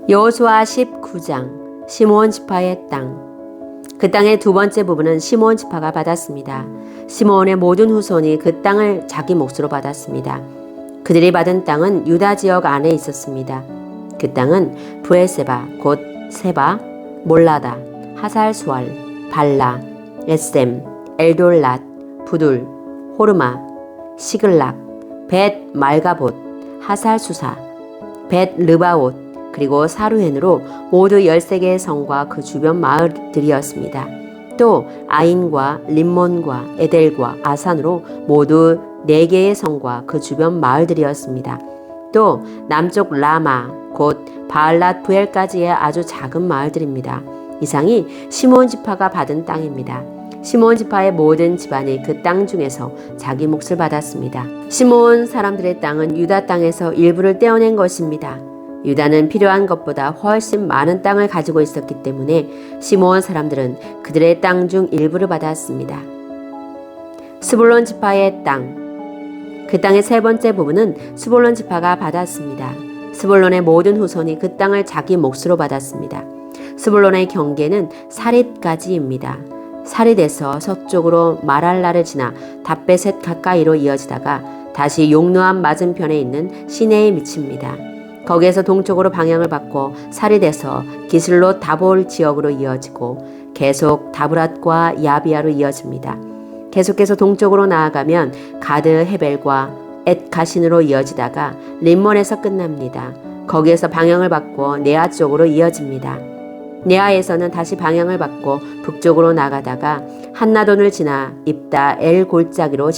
여호수아 19장 시므온 지파의 땅. 그 땅의 두 번째 부분은 시므온 지파가 받았습니다. 시므온의 모든 후손이 그 땅을 자기 몫으로 받았습니다. 그들이 받은 땅은 유다 지역 안에 있었습니다. 그 땅은 브에세바 곧 세바, 몰라다, 하살수알, 발라, 에셈, 엘돌랏, 부둘, 호르마, 시글락, 벳 말가봇, 하살수사, 벳 르바옷, 그리고 사루헨으로 모두 13개의 성과 그 주변 마을들이었습니다. 또 아인과 림몬과 에델과 아산으로 모두 4개의 성과 그 주변 마을들이었습니다. 또 남쪽 라마 곧 바알랏 부엘까지의 아주 작은 마을들입니다. 이상이 시므온 지파가 받은 땅입니다. 시므온 지파의 모든 집안이 그 땅 중에서 자기 몫을 받았습니다. 시므온 사람들의 땅은 유다 땅에서 일부를 떼어낸 것입니다. 유다는 필요한 것보다 훨씬 많은 땅을 가지고 있었기 때문에 시므온 사람들은 그들의 땅 중 일부를 받았습니다. 스불론 지파의 땅. 그 땅의 세 번째 부분은 스불론 지파가 받았습니다. 스불론의 모든 후손이 그 땅을 자기 몫으로 받았습니다. 스불론의 경계는 사릿까지입니다. 사릿에서 서쪽으로 마랄라를 지나 답베셋 가까이로 이어지다가 다시 용르암 맞은편에 있는 시내에 미칩니다. 거기에서 동쪽으로 방향을 바꿔 사릿에서 기슬롯 다볼 지역으로 이어지고 계속 다브랏과 야비아로 이어집니다. 계속해서 동쪽으로 나아가면 가드 헤벨과 엣 가신으로 이어지다가 림몬에서 끝납니다. 거기에서 방향을 바꿔 네아 쪽으로 이어집니다. 네아에서는 다시 방향을 바꿔 북쪽으로 나가다가 한나돈을 지나 입다 엘 골짜기로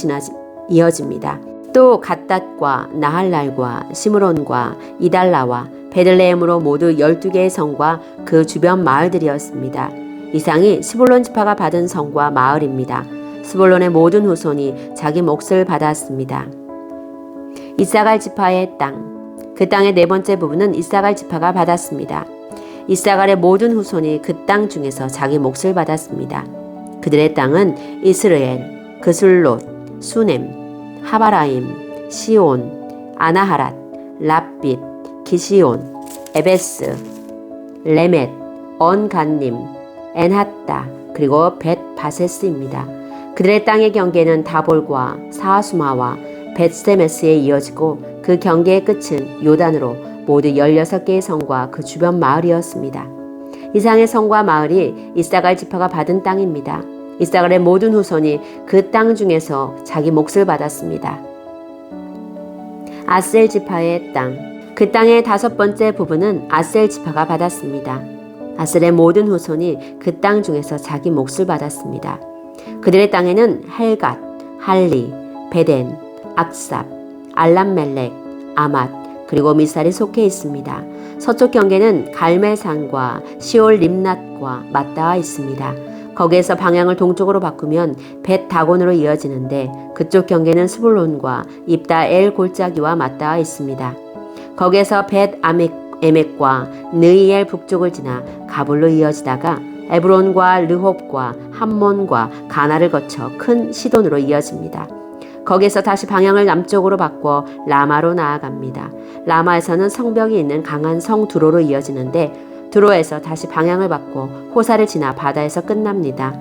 이어집니다. 또 갓닷과 나할랄과 시므론과 이달라와 베들레헴으로 모두 12개의 성과 그 주변 마을들이었습니다. 이상이 스불론 지파가 받은 성과 마을입니다. 스불론의 모든 후손이 자기 몫을 받았습니다. 이사갈 지파의 땅. 그 땅의 네 번째 부분은 이사갈 지파가 받았습니다. 이사갈의 모든 후손이 그 땅 중에서 자기 몫을 받았습니다. 그들의 땅은 이스르엘, 그술롯, 수넴, 하바라임, 시온, 아나하랏, 랍빗, 기시온, 에베스, 레멧, 언간님, 엔핫다, 그리고 벳 바세스입니다. 그들의 땅의 경계는 다볼과 사하수마와 벳세메스에 이어지고 그 경계의 끝은 요단으로 모두 16개의 성과 그 주변 마을이었습니다. 이상의 성과 마을이 이사갈 지파가 받은 땅입니다. 이사갈의 모든 후손이 그 땅 중에서 자기 몫을 받았습니다. 아셀 지파의 땅. 그 땅의 다섯 번째 부분은 아셀 지파가 받았습니다. 아셀의 모든 후손이 그 땅 중에서 자기 몫을 받았습니다. 그들의 땅에는 헬갓, 할리, 베덴, 악삽, 알람멜렉, 아맛, 그리고 미살이 속해 있습니다. 서쪽 경계는 갈멜산과 시올 림낫과 맞닿아 있습니다. 거기에서 방향을 동쪽으로 바꾸면 벳 다곤으로 이어지는데 그쪽 경계는 스불론과 입다 엘 골짜기와 맞닿아 있습니다. 거기에서 벳 에멕과 느이엘 북쪽을 지나 가불로 이어지다가 에브론과 르홉과 함몬과 가나를 거쳐 큰 시돈으로 이어집니다. 거기에서 다시 방향을 남쪽으로 바꿔 라마로 나아갑니다. 라마에서는 성벽이 있는 강한 성 두로로 이어지는데 두로에서 다시 방향을 바꿔 호사를 지나 바다에서 끝납니다.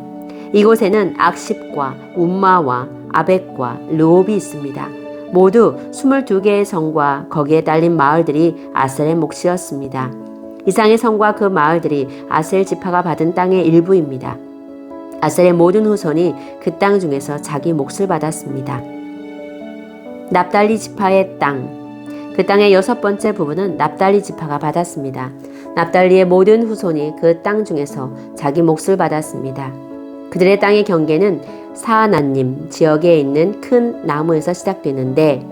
이곳에는 악십과 움마와 아벡과 르옵이 있습니다. 모두 22개의 성과 거기에 딸린 마을들이 아셀의 몫이었습니다. 이상의 성과 그 마을들이 아셀 지파가 받은 땅의 일부입니다. 아셀의 모든 후손이 그 땅 중에서 자기 몫을 받았습니다. 납달리 지파의 땅. 그 땅의 여섯 번째 부분은 납달리 지파가 받았습니다. 납달리의 모든 후손이 그 땅 중에서 자기 몫을 받았습니다. 그들의 땅의 경계는 사하나님 지역에 있는 큰 나무에서 시작되는데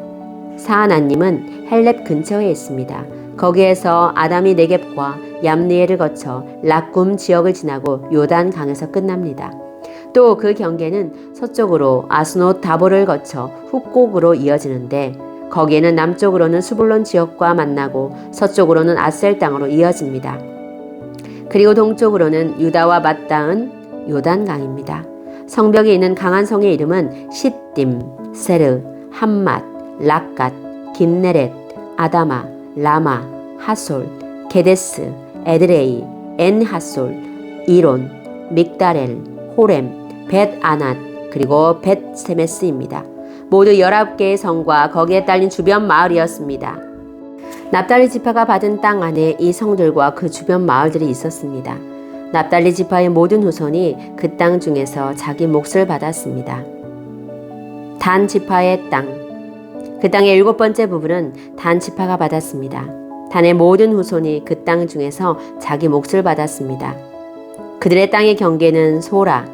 사하나님은 헬렙 근처에 있습니다. 거기에서 아담이 네겝과 얌니엘을 거쳐 락굼 지역을 지나고 요단 강에서 끝납니다. 또 그 경계는 서쪽으로 아스노 다볼을 거쳐 훅곡으로 이어지는데 거기에는 남쪽으로는 수불론 지역과 만나고 서쪽으로는 아셀 땅으로 이어집니다. 그리고 동쪽으로는 유다와 맞닿은 요단강입니다. 성벽이 있는 강한 성의 이름은 시딤, 세르, 함맛, 락갓, 긴네렛, 아다마, 라마, 하솔, 게데스, 에드레이, 엔하솔, 이론, 믹다렐, 호렘, 벳아낫, 그리고 벳세메스입니다. 모두 19개의 성과 거기에 딸린 주변 마을이었습니다. 납달리 지파가 받은 땅 안에 이 성들과 그 주변 마을들이 있었습니다. 납달리 지파의 모든 후손이 그 땅 중에서 자기 몫을 받았습니다. 단 지파의 땅. 그 땅의 7번째 부분은 단 지파가 받았습니다. 단의 모든 후손이 그 땅 중에서 자기 몫을 받았습니다. 그들의 땅의 경계는 소라,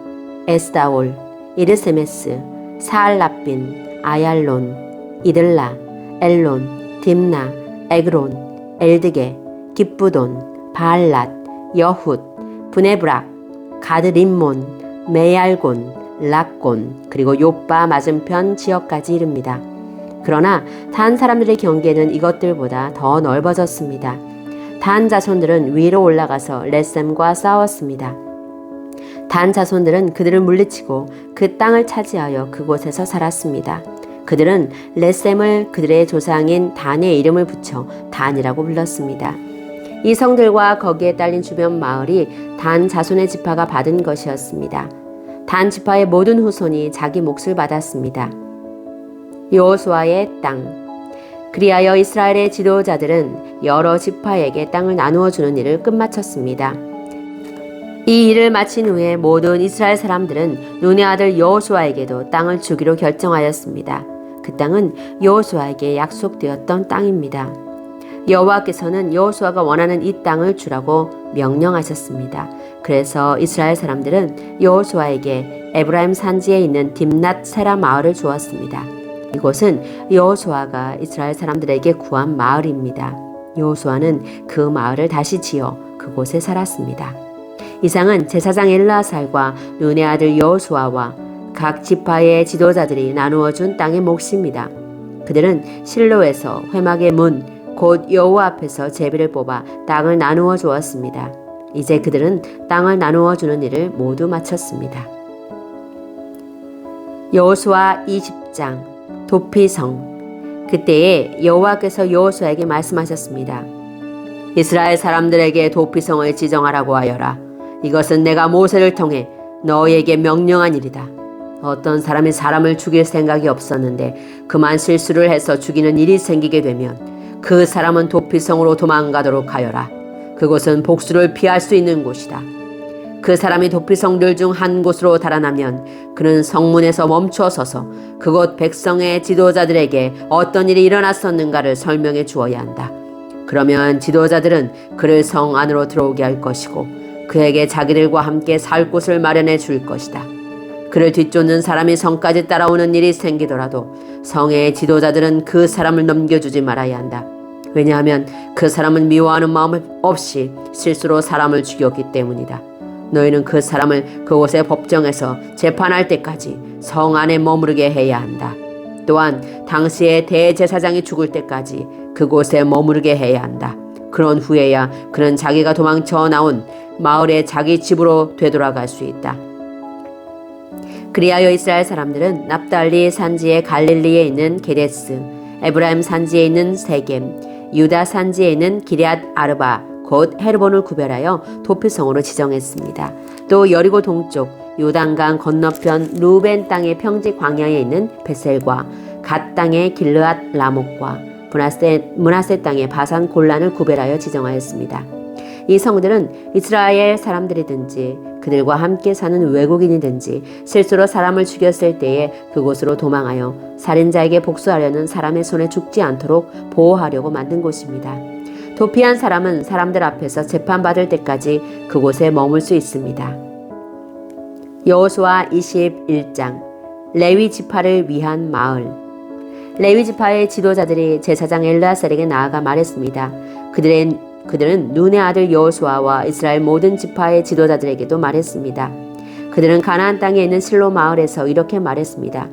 에스다올, 이르세메스, 사알라빈, 아얄론, 이들라, 엘론, 딥나, 에그론, 엘드게, 기쁘돈, 바알랏, 여훗, 브네브락, 가드림몬, 메얄곤, 락곤, 그리고 요빠 맞은편 지역까지 이릅니다. 그러나 단 사람들의 경계는 이것들보다 더 넓어졌습니다. 단 자손들은 위로 올라가서 렛셈과 싸웠습니다. 단 자손들은 그들을 물리치고 그 땅을 차지하여 그곳에서 살았습니다. 그들은 렛셈을 그들의 조상인 단의 이름을 붙여 단이라고 불렀습니다. 이 성들과 거기에 딸린 주변 마을이 단 자손의 지파가 받은 것이었습니다. 단 지파의 모든 후손이 자기 몫을 받았습니다. 여호수아의 땅. 그리하여 이스라엘의 지도자들은 여러 지파에게 땅을 나누어 주는 일을 끝마쳤습니다. 이 일을 마친 후에 모든 이스라엘 사람들은 눈의 아들 여호수아에게도 땅을 주기로 결정하였습니다. 그 땅은 여호수아에게 약속되었던 땅입니다. 여호와께서는 여호수아가 원하는 이 땅을 주라고 명령하셨습니다. 그래서 이스라엘 사람들은 여호수아에게 에브라임 산지에 있는 딥낫 세라 마을을 주었습니다. 이곳은 여호수아가 이스라엘 사람들에게 구한 마을입니다. 여호수아는 그 마을을 다시 지어 그곳에 살았습니다. 이상은 제사장 엘르아살과 눈의 아들 여호수아와 각 지파의 지도자들이 나누어 준 땅의 몫입니다. 그들은 실로에서 회막의 문, 곧 여호와 앞에서 제비를 뽑아 땅을 나누어 주었습니다. 이제 그들은 땅을 나누어 주는 일을 모두 마쳤습니다. 여호수아 20장 도피성. 그때에 여호와께서 여호수아에게 말씀하셨습니다. 이스라엘 사람들에게 도피성을 지정하라고 하여라. 이것은 내가 모세를 통해 너희에게 명령한 일이다. 어떤 사람이 사람을 죽일 생각이 없었는데 그만 실수를 해서 죽이는 일이 생기게 되면 그 사람은 도피성으로 도망가도록 하여라. 그곳은 복수를 피할 수 있는 곳이다. 그 사람이 도피성들 중 한 곳으로 달아나면 그는 성문에서 멈춰 서서 그곳 백성의 지도자들에게 어떤 일이 일어났었는가를 설명해 주어야 한다. 그러면 지도자들은 그를 성 안으로 들어오게 할 것이고 그에게 자기들과 함께 살 곳을 마련해 줄 것이다. 그를 뒤쫓는 사람이 성까지 따라오는 일이 생기더라도 성의 지도자들은 그 사람을 넘겨주지 말아야 한다. 왜냐하면 그 사람은 미워하는 마음 없이 실수로 사람을 죽였기 때문이다. 너희는 그 사람을 그곳의 법정에서 재판할 때까지 성 안에 머무르게 해야 한다. 또한 당시의 대제사장이 죽을 때까지 그곳에 머무르게 해야 한다. 그런 후에야 그는 자기가 도망쳐 나온 마을에 자기 집으로 되돌아갈 수 있다. 그리하여 이스라엘 사람들은 납달리 산지의 갈릴리에 있는 게데스, 에브라임 산지에 있는 세겜, 유다 산지에 있는 기럇 아르바 곧 헤르본을 구별하여 도피성으로 지정했습니다. 또 여리고 동쪽 요단강 건너편 루벤 땅의 평지 광야에 있는 베셀과 갓 땅의 길르앗 라목과 므낫세 땅의 바산 골란을 구별하여 지정하였습니다. 이 성들은 이스라엘 사람들이든지 그들과 함께 사는 외국인이든지 실수로 사람을 죽였을 때에 그곳으로 도망하여 살인자에게 복수하려는 사람의 손에 죽지 않도록 보호하려고 만든 곳입니다. 도피한 사람은 사람들 앞에서 재판받을 때까지 그곳에 머물 수 있습니다. 여호수아 21장 레위 지파를 위한 마을. 레위 지파의 지도자들이 제사장 엘르아살에게 나아가 말했습니다. 그들은 눈의 아들 여호수아와 이스라엘 모든 지파의 지도자들에게도 말했습니다. 그들은 가나안 땅에 있는 실로 마을에서 이렇게 말했습니다.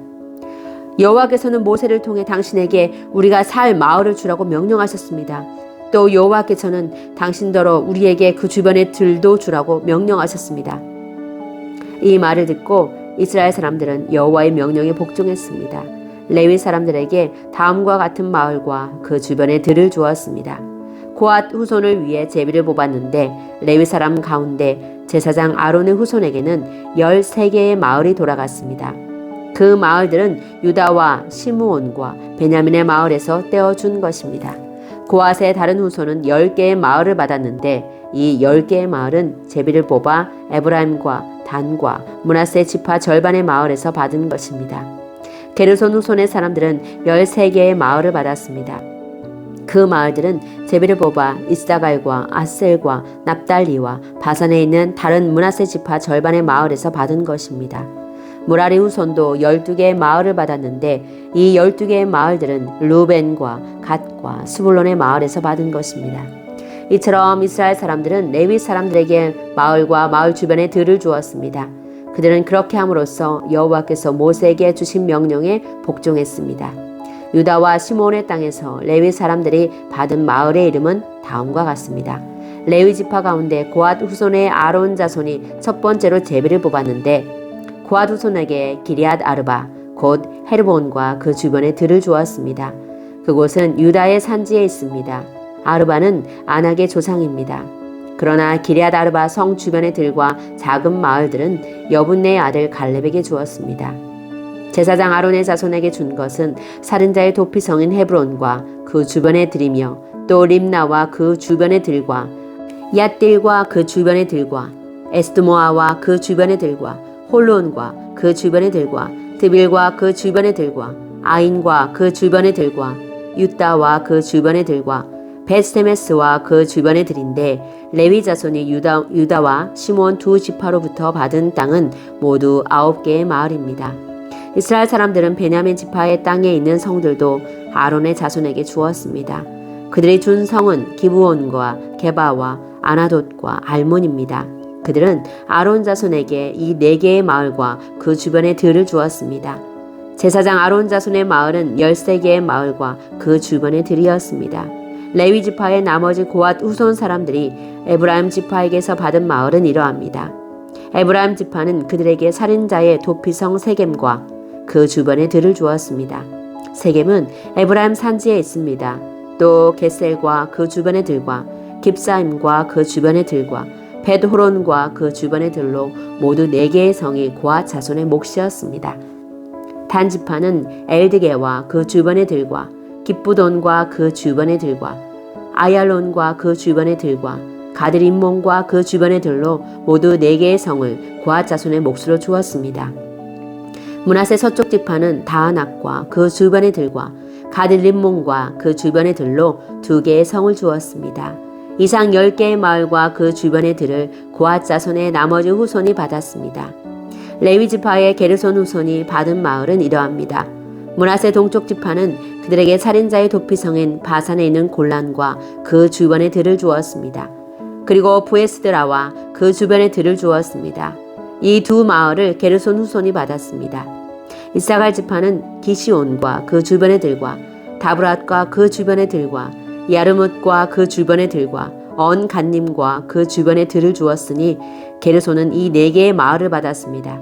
여호와께서는 모세를 통해 당신에게 우리가 살 마을을 주라고 명령하셨습니다. 또 여호와께서는 당신더러 우리에게 그 주변의 들도 주라고 명령하셨습니다. 이 말을 듣고 이스라엘 사람들은 여호와의 명령에 복종했습니다. 레위 사람들에게 다음과 같은 마을과 그 주변의 들을 주었습니다. 고앗 후손을 위해 제비를 뽑았는데 레위 사람 가운데 제사장 아론의 후손에게는 13개의 마을이 돌아갔습니다. 그 마을들은 유다와 시므온과 베냐민의 마을에서 떼어준 것입니다. 고앗의 다른 후손은 10개의 마을을 받았는데 이 10개의 마을은 제비를 뽑아 에브라임과 단과 므낫세 지파 절반의 마을에서 받은 것입니다. 게르손 후손의 사람들은 13개의 마을을 받았습니다. 그 마을들은 제비를 뽑아 이스사갈과 아셀과 납달리와 바산에 있는 다른 므낫세 지파 절반의 마을에서 받은 것입니다. 무라리 후손도 12개의 마을을 받았는데 이 12개의 마을들은 루벤과 갓과 스불론의 마을에서 받은 것입니다. 이처럼 이스라엘 사람들은 레위 사람들에게 마을과 마을 주변의 들을 주었습니다. 그들은 그렇게 함으로써 여호와께서 모세에게 주신 명령에 복종했습니다. 유다와 시므온의 땅에서 레위 사람들이 받은 마을의 이름은 다음과 같습니다. 레위 지파 가운데 고앗 후손의 아론 자손이 첫 번째로 제비를 뽑았는데 고앗 후손에게 기리앗 아르바 곧 헤르본과 그 주변의 들을 주었습니다. 그곳은 유다의 산지에 있습니다. 아르바는 아낙의 조상입니다. 그러나 기리앗 아르바 성 주변의 들과 작은 마을들은 여분네의 아들 갈렙에게 주었습니다. 제사장 아론의 자손에게 준 것은 살인자의 도피성인 헤브론과 그 주변의 들이며 또 림나와 그 주변의 들과 얏딜과 그 주변의 들과 에스드모아와 그 주변의 들과 홀론과 그 주변의 들과 드빌과 그 주변의 들과 아인과 그 주변의 들과 유다와 그 주변의 들과 베스테메스와 그 주변의 들인데 레위 자손이 유다와 시므온 두 지파로부터 받은 땅은 모두 9개의 마을입니다. 이스라엘 사람들은 베냐민 지파의 땅에 있는 성들도 아론의 자손에게 주었습니다. 그들이 준 성은 기브온과 게바와 아나돗과 알몬입니다. 그들은 아론 자손에게 이 4개의 마을과 그 주변의 들을 주었습니다. 제사장 아론 자손의 마을은 13개의 마을과 그 주변의 들이었습니다. 레위 지파의 나머지 고앗 후손 사람들이 에브라임 지파에게서 받은 마을은 이러합니다. 에브라임 지파는 그들에게 살인자의 도피성 세겜과 그 주변의 들을 주었습니다. 세겜은 에브라임 산지에 있습니다. 또 게셀과 그 주변의 들과 깁사임과 그 주변의 들과 벳호론과 그 주변의 들로 모두 4개의 성이 고앗 자손의 몫이었습니다. 단 지파는 엘드게와 그 주변의 들과 기쁘돈과 그 주변의 들과 아얄론과 그 주변의 들과 가드림몬과 그 주변의 들로 모두 4개의 성을 고앗 자손의 몫으로 주었습니다. 므낫세 서쪽 지파는 다아낙과 그 주변의 들과 가드림몬과 그 주변의 들로 2개의 성을 주었습니다. 이상 10개의 마을과 그 주변의 들을 고앗 자손의 나머지 후손이 받았습니다. 레위 지파의 게르손 후손이 받은 마을은 이러합니다. 므낫세 동쪽 지파는 그들에게 살인자의 도피성인 바산에 있는 골란과 그 주변의 들을 주었습니다. 그리고 부에스드라와 그 주변의 들을 주었습니다. 이 두 마을을 게르손 후손이 받았습니다. 이사갈 지파는 기시온과 그 주변의 들과 다브랏과 그 주변의 들과 야르뭇과 그 주변의 들과 언간님과 그 주변의 들을 주었으니 게르손은 이 4개의 마을을 받았습니다.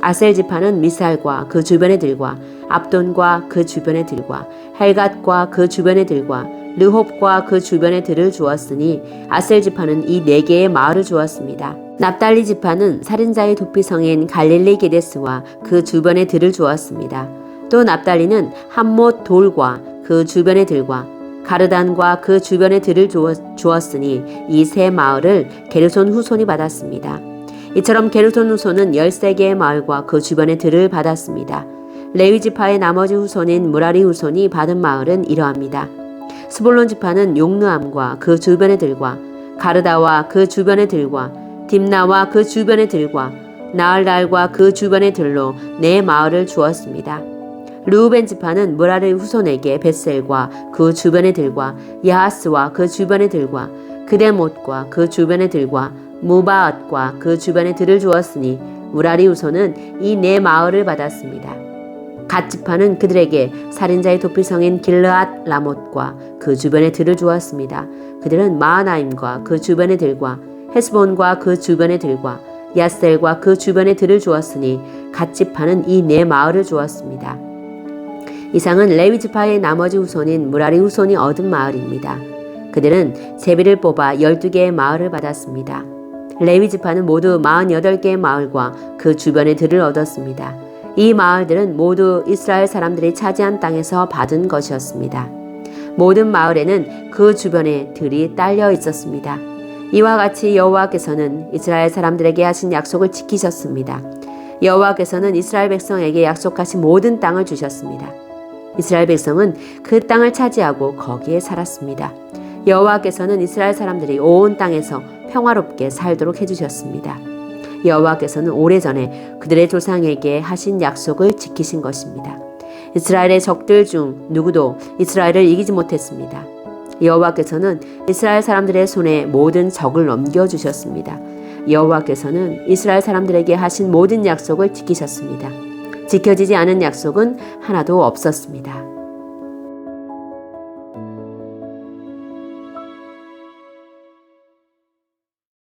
아셀 지파는 미살과 그 주변의 들과 압돈과 그 주변의 들과 헬갓과 그 주변의 들과 르홉과 그 주변의 들을 주었으니 아셀 지파는 이 4개의 마을을 주었습니다. 납달리 지파는 살인자의 도피성인 갈릴리 게데스와 그 주변의 들을 주었습니다. 또 납달리는 함못 돌과 그 주변의 들과 가르단과 그 주변의 들을 주었으니 이 3 마을을 게르손 후손이 받았습니다. 이처럼 게르손 후손은 13개의 마을과 그 주변의 들을 받았습니다. 레위 지파의 나머지 후손인 무라리 후손이 받은 마을은 이러합니다. 스불론 지파는 용르암과 그 주변의 들과 가르다와 그 주변의 들과 딥나와 그 주변의 들과 나알달과 그 주변의 들로 4 마을을 주었습니다. 르우벤 지파는 무라리 후손에게 벳셀과 그 주변의 들과 야하스와 그 주변의 들과 그데못과 그 주변의 들과 무바앗과 그 주변의 들을 주었으니 무라리 후손은 이 4 마을을 받았습니다. 갓 지파는 그들에게 살인자의 도피성인 길르앗 라못과 그 주변의 들을 주었습니다. 그들은 마하나임과 그 주변의 들과 헤스본과 그 주변의 들과 야셀과 그 주변의 들을 주었으니 갓 지파는 이 4 마을을 주었습니다. 이상은 레위 지파의 나머지 후손인 무라리 후손이 얻은 마을입니다. 그들은 세비를 뽑아 12개의 마을을 받았습니다. 레위 지파는 모두 48개의 마을과 그 주변의 들을 얻었습니다. 이 마을들은 모두 이스라엘 사람들이 차지한 땅에서 받은 것이었습니다. 모든 마을에는 그 주변에 들이 딸려 있었습니다. 이와 같이 여호와께서는 이스라엘 사람들에게 하신 약속을 지키셨습니다. 여호와께서는 이스라엘 백성에게 약속하신 모든 땅을 주셨습니다. 이스라엘 백성은 그 땅을 차지하고 거기에 살았습니다. 여호와께서는 이스라엘 사람들이 온 땅에서 평화롭게 살도록 해주셨습니다. 여호와께서는 오래전에 그들의 조상에게 하신 약속을 지키신 것입니다. 이스라엘의 적들 중 누구도 이스라엘을 이기지 못했습니다. 여호와께서는 이스라엘 사람들의 손에 모든 적을 넘겨주셨습니다. 여호와께서는 이스라엘 사람들에게 하신 모든 약속을 지키셨습니다. 지켜지지 않은 약속은 하나도 없었습니다.